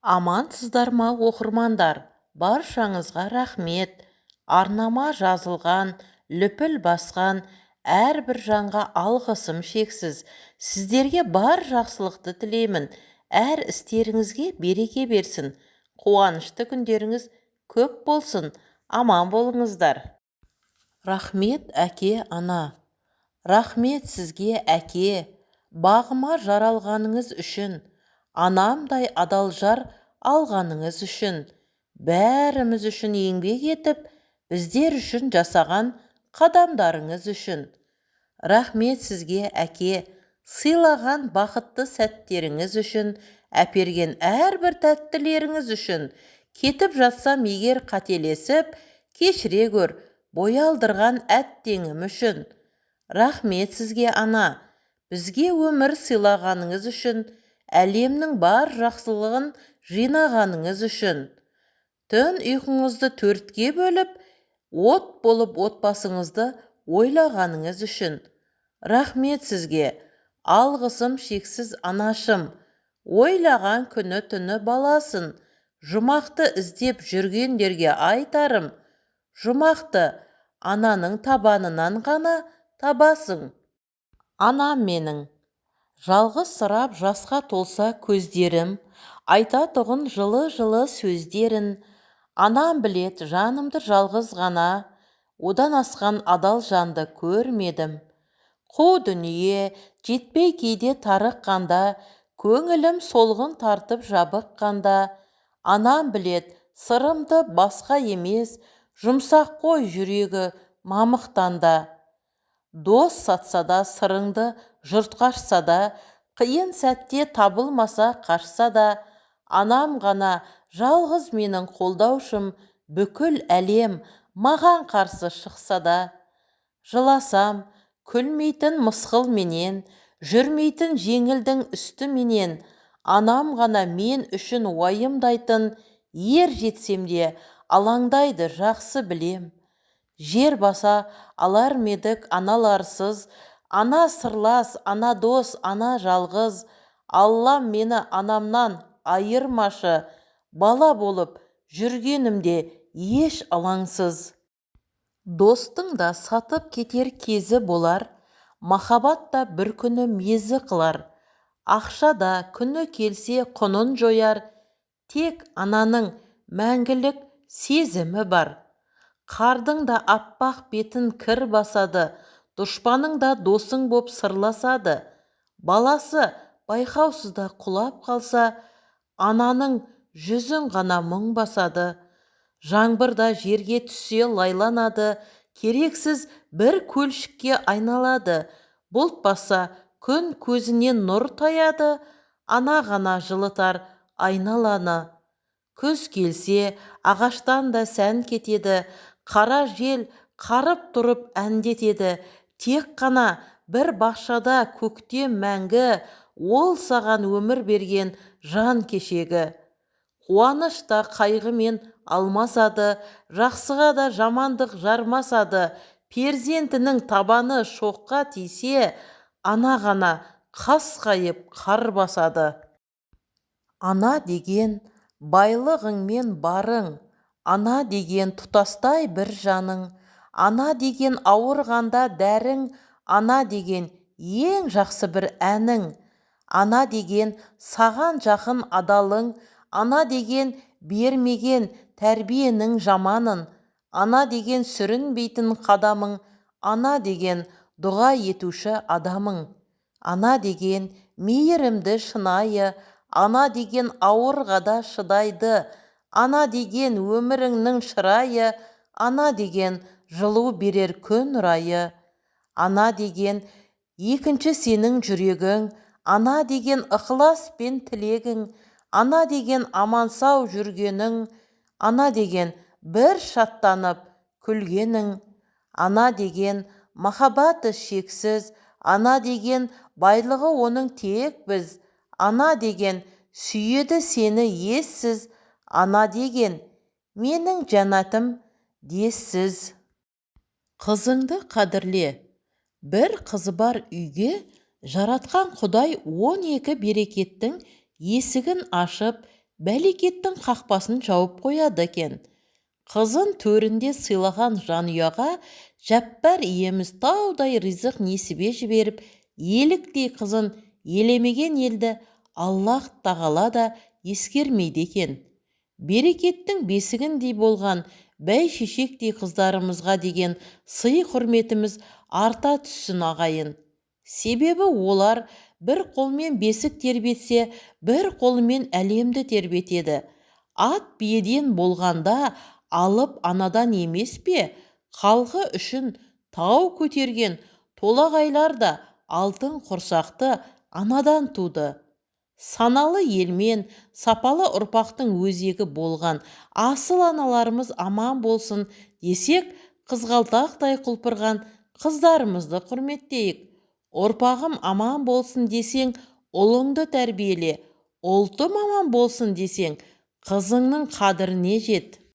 Амансыздар ма оқырмандар? Баршаңызға рахмет. Арнама жазылған, лүпіл басқан әрбір жанға алғысым шексіз. Сіздерге бар жақсылықты тілеймін. Әр істеріңізге береке берсін. Қуанышты күндеріңіз көп болсын. Аман болыңыздар. Рахмет әке, ана. Рахмет сізге әке, бағыма жаралғаныңыз үшін, анамдай адал жар алғаныңыз үшін, бәріміз үшін еңбек етіп, біздер үшін жасаған қадамдарыңыз үшін. Рахмет сізге әке, сыйлаған бақытты сәттеріңіз үшін, әперген әрбір тәттілеріңіз үшін, кетіп жатсам егер қателесіп, кешіре көр, бой алдырған әттеңім үшін. Рахмет сізге ана, бізге өмір сыйлағаныңыз үшін, әлемнің бар жақсылығын жинағаныңыз үшін. Түн ұйқыңызды төртке бөліп, от болып отбасыңызды ойлағаныңыз үшін. Рахмет сізге, алғысым шексіз анашым, ойлаған күні түні баласын, жұмақты іздеп жүргендерге айтарым, жұмақты ананың табанынан ғана табасың. Анам менің, жалғыз сырап жасқа толса көздерім, айтатұғын жылы-жылы сөздерін. Анам білет жанымды жалғыз ғана, одан асқан адал жанды көрмедім. Қу дүние жетпей кейде тарыққанда, көңілім солғын тартып жабыққанда, анам білет сырымды басқа емес, жұмсақ қой жүрегі мамықтанда. Дос сатса да сырыңды жұртқа ашса да, қиын сәтте табылмаса қашса да, анам ғана жалғыз менің қолдаушым, бүкіл әлем маған қарсы шықса да. Жыласам, күлмейтін мысқыл менен, жүрмейтін жеңілдің үсті менен, анам ғана мен үшін уайымдайтын, ер жетсем де алаңдайды жақсы білем. Жер баса алар медік аналарсыз, ана сырлас, ана дос, ана жалғыз. Аллам мені анамнан айырмашы, бала болып жүргенімде еш алаңсыз. Достың да сатып кетер кезі болар, махаббат та бір күні мезі қылар. Ақша да күні келсе құнын жояр, тек ананың мәңгілік сезімі бар. Қардың да аппақ бетін кір басады, дұшпаның да досың боп сырласады. Баласы байқаусызда құлап қалса, ананың жүзін ғана мұң басады. Жаңбырда жерге түссе лайланады, керексіз бір көлшікке айналады. Бұлт баса күн көзінен нұр таяды, ана ғана жылытар айналаны. Күз келсе ағаштан да сән кетеді, қара жел қарып тұрып әндетеді. Тек қана бір бақшада көктем мәңгі, ол саған өмір берген жан кешегі. Қуаныш та қайғымен алмасады, жақсыға да жамандық жармасады. Перзентінің табаны шоққа тисе, ана ғана қасқайып қар басады. Ана деген байлығың мен барың, ана деген тұтастай бір жаның, ана деген ауырғанда дәрің, ана деген ең жақсы бір әнің, ана деген саған жақын адалың, ана деген бермеген тәрбиенің жаманын, ана деген сүрінбейтін қадамың, ана деген дұға етуші адамың, ана деген мейірімді шынайы, ана деген ауырғада шыдайды, ана деген өміріңнің шырайы, ана деген жылу берер күн райы, ана деген екінші сенің жүрегің, ана деген ықылас пен тілегің, ана деген амансау жүргенің, ана деген бір шаттанып күлгенің, ана деген махаббаты шексіз, ана деген байлығы оның тек біз, ана деген сүйеді сені ессіз, ана деген менің жәннатым дессіз. Қызыңды қадірле. Бір қызы бар үйге жаратқан Құдай 12 берекеттің есігін ашып, бәлекеттің қақпасын жауып қояды екен. Қызын төрінде сыйлаған жанұяға жаппар иеміз таудай ризық несібе жіберіп, еліктей қызын елемеген елді Аллах тағала да ескермейді екен. Берекеттің бесігіндей болған бәйшешектей қыздарымызға деген сый құрметіміз арта түссін ағайын. Себебі олар бір қолмен бесік тербетсе, бір қолмен әлемді тербетеді. Ат биеден болғанда алып анадан емес пе? Халқы үшін тау көтерген толағайлар да алтын құрсақты анадан туды. Саналы елмен сапалы ұрпақтың өзегі болған асыл аналарымыз аман болсын десек, қызғалдақтай құлпырған қыздарымызды құрметтейік. Ұрпағым аман болсын десең, ұлыңды тәрбиеле. Ұлтым аман болсын десең, қызыңның қадіріне жет.